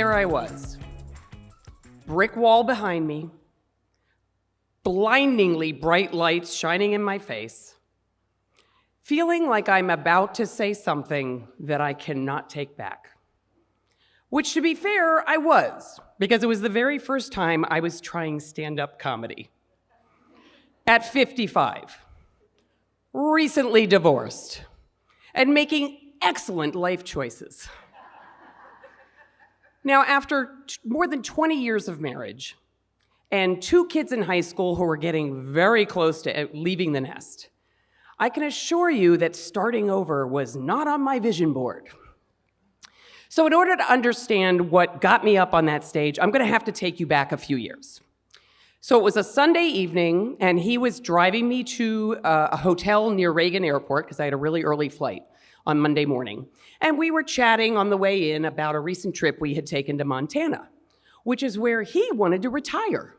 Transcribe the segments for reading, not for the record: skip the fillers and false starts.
there I was. Brick wall behind me, blindingly bright lights shining in my face, feeling like I'm about to say something that I cannot take back. Which, to be fair, I was, because it was the very first time I was trying stand-up comedy. At 55, recently divorced, and making excellent life choices. Now, after more than 20 years of marriage and 2 kids in high school who were getting very close to leaving the nest, I can assure you that starting over was not on my vision board. So in order to understand what got me up on that stage, I'm gonna have to take you back a few years. So it was a Sunday evening, and he was driving me to a hotel near Reagan Airport, because I had a really early flight on Monday morning. And we were chatting on the way in about a recent trip we had taken to Montana, which is where he wanted to retire.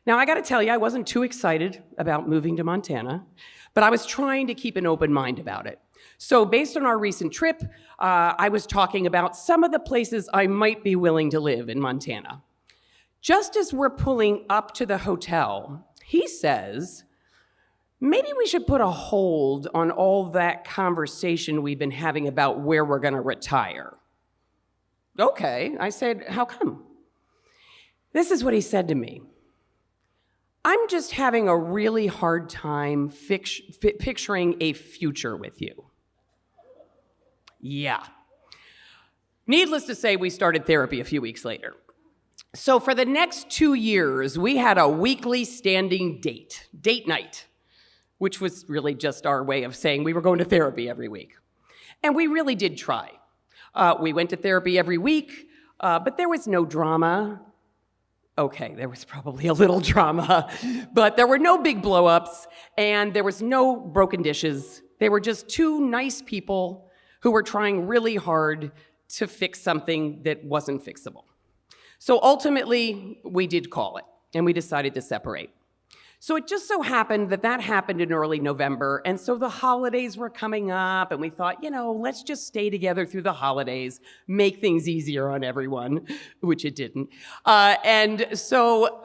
Now, I gotta tell you, I wasn't too excited about moving to Montana, but I was trying to keep an open mind about it. So based on our recent trip, I was talking about some of the places I might be willing to live in Montana. Just as we're pulling up to the hotel, he says, maybe we should put a hold on all that conversation we've been having about where we're gonna retire. Okay, I said, how come? This is what he said to me. I'm just having a really hard time picturing a future with you. Yeah. Needless to say, we started therapy a few weeks later. So for the next 2 years, we had a weekly standing date night, which was really just our way of saying we were going to therapy every week. And we really did try. We went to therapy every week, but there was no drama. Okay, there was probably a little drama, but there were no big blow-ups, and there was no broken dishes. They were just 2 nice people who were trying really hard to fix something that wasn't fixable. So ultimately, we did call it, and we decided to separate. So it just so happened that that happened in early November, and so the holidays were coming up, and we thought, let's just stay together through the holidays, make things easier on everyone, which it didn't. So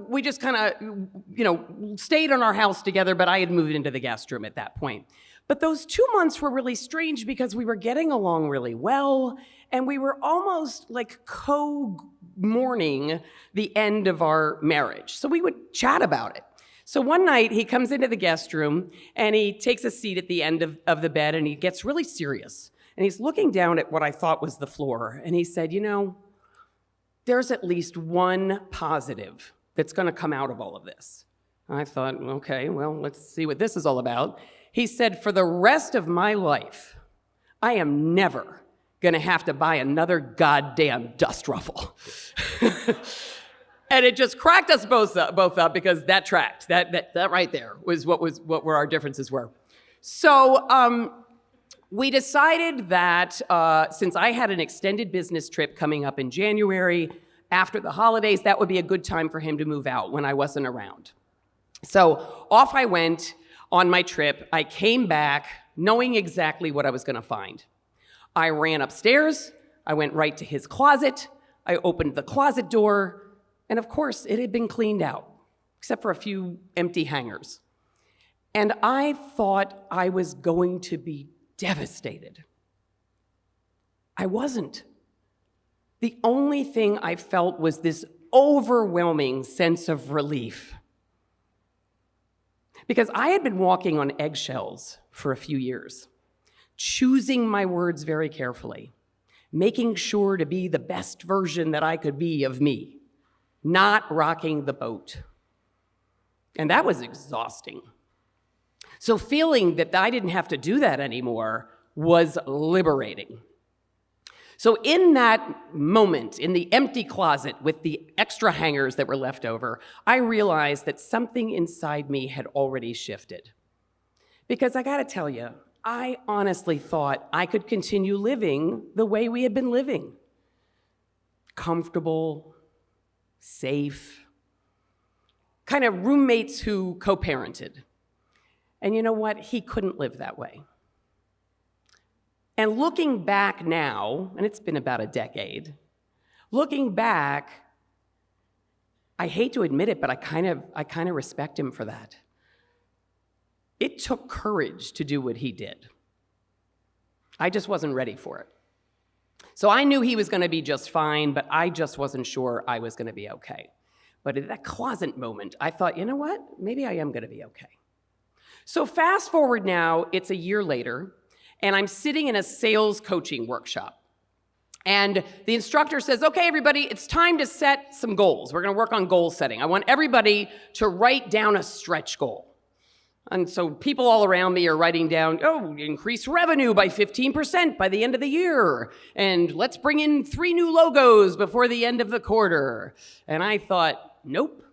we just kind of, stayed in our house together, but I had moved into the guest room at that point. But those 2 months were really strange because we were getting along really well, and we were almost like mourning the end of our marriage. So we would chat about it. So one night he comes into the guest room and he takes a seat at the end of the bed and he gets really serious. And he's looking down at what I thought was the floor. And he said, there's at least one positive that's gonna come out of all of this. And I thought, okay, well, let's see what this is all about. He said, for the rest of my life, I am never gonna have to buy another goddamn dust ruffle. And it just cracked us both up because that tracked. That right there was what were our differences were. So we decided that since I had an extended business trip coming up in January, after the holidays, that would be a good time for him to move out when I wasn't around. So off I went on my trip. I came back knowing exactly what I was gonna find. I ran upstairs, I went right to his closet, I opened the closet door, and of course, it had been cleaned out, except for a few empty hangers. And I thought I was going to be devastated. I wasn't. The only thing I felt was this overwhelming sense of relief. Because I had been walking on eggshells for a few years, choosing my words very carefully, making sure to be the best version that I could be of me, not rocking the boat. And that was exhausting. So feeling that I didn't have to do that anymore was liberating. So in that moment, in the empty closet with the extra hangers that were left over, I realized that something inside me had already shifted. Because I gotta tell you, I honestly thought I could continue living the way we had been living. Comfortable, safe, kind of roommates who co-parented. And you know what? He couldn't live that way. And looking back now, and it's been about a decade, looking back, I hate to admit it, but I kind of respect him for that. It took courage to do what he did. I just wasn't ready for it. So I knew he was going to be just fine, but I just wasn't sure I was going to be okay. But at that closet moment, I thought, you know what? Maybe I am going to be okay. So fast forward now, it's a year later, and I'm sitting in a sales coaching workshop. And the instructor says, okay, everybody, it's time to set some goals. We're going to work on goal setting. I want everybody to write down a stretch goal. And so people all around me are writing down, increase revenue by 15% by the end of the year. And let's bring in 3 new logos before the end of the quarter. And I thought, nope.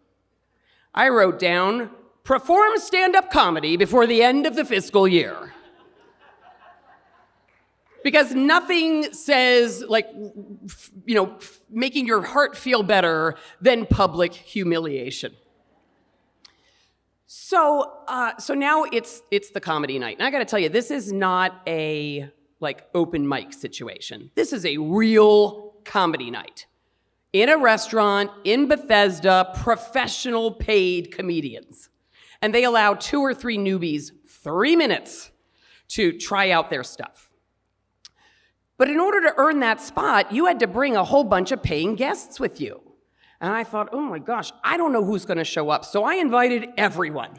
I wrote down, perform stand-up comedy before the end of the fiscal year. Because nothing says, making your heart feel better than public humiliation. So now it's the comedy night. And I got to tell you, this is not a open mic situation. This is a real comedy night. In a restaurant, in Bethesda, professional paid comedians. And they allow 2 or 3 newbies 3 minutes to try out their stuff. But in order to earn that spot, you had to bring a whole bunch of paying guests with you. And I thought, oh my gosh, I don't know who's going to show up. So I invited everyone,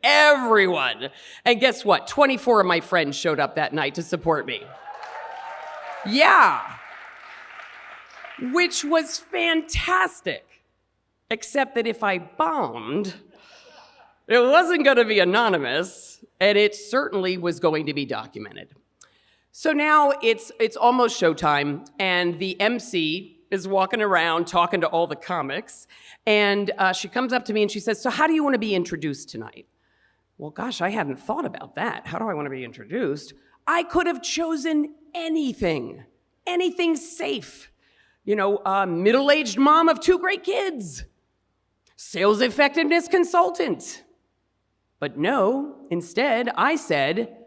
everyone. And guess what? 24 of my friends showed up that night to support me. Yeah. Which was fantastic. Except that if I bombed, it wasn't going to be anonymous, and it certainly was going to be documented. So now it's almost showtime, and the MC is walking around talking to all the comics, and she comes up to me and she says, so how do you want to be introduced tonight? Well, gosh, I hadn't thought about that. How do I want to be introduced? I could have chosen anything safe. Middle-aged mom of 2 great kids, sales effectiveness consultant. But no, instead, I said,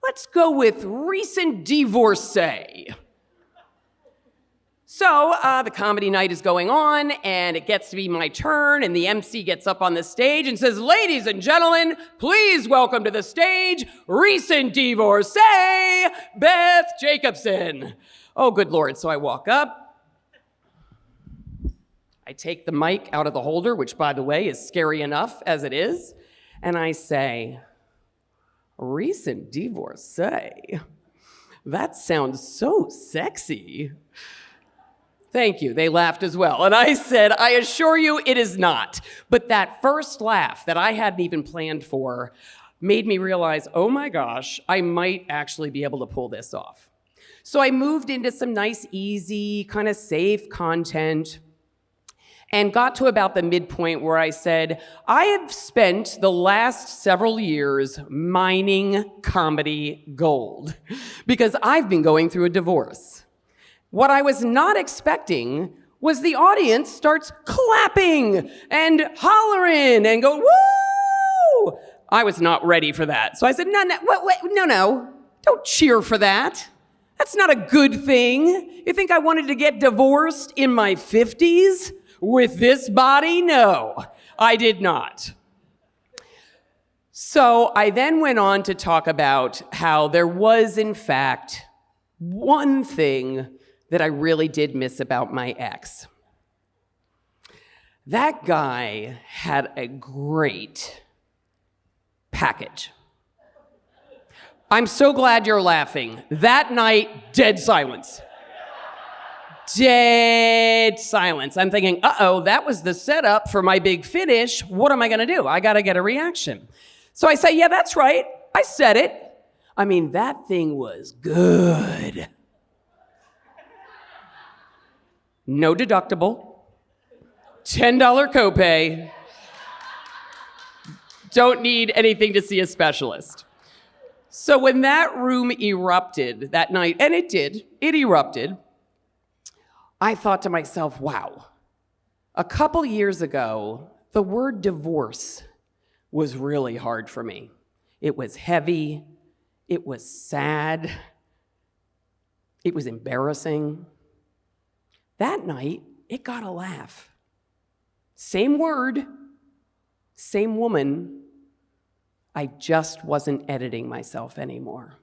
let's go with recent divorcee. So the comedy night is going on, and it gets to be my turn, and the MC gets up on the stage and says, ladies and gentlemen, please welcome to the stage, recent divorcee, Beth Jacobsohn. Oh, good Lord. So I walk up. I take the mic out of the holder, which, by the way, is scary enough as it is, and I say, recent divorcee? That sounds so sexy. Thank you. They laughed as well. And I said, I assure you it is not. But that first laugh that I hadn't even planned for made me realize, oh my gosh, I might actually be able to pull this off. So I moved into some nice, easy, kind of safe content and got to about the midpoint where I said, I have spent the last several years mining comedy gold because I've been going through a divorce. What I was not expecting was the audience starts clapping and hollering and go, woo! I was not ready for that. So I said, no, don't cheer for that. That's not a good thing. You think I wanted to get divorced in my 50s? With this body? No, I did not. So I then went on to talk about how there was, in fact, one thing that I really did miss about my ex. That guy had a great package. I'm so glad you're laughing. That night, dead silence. Dead silence. I'm thinking, that was the setup for my big finish. What am I going to do? I got to get a reaction. So I say, yeah, that's right. I said it. I mean, that thing was good. No deductible. $10 copay. Don't need anything to see a specialist. So when that room erupted that night, and it did, it erupted, I thought to myself, wow, a couple years ago, the word divorce was really hard for me. It was heavy, it was sad, It was embarrassing. That night, it got a laugh. Same word, same woman. I just wasn't editing myself anymore.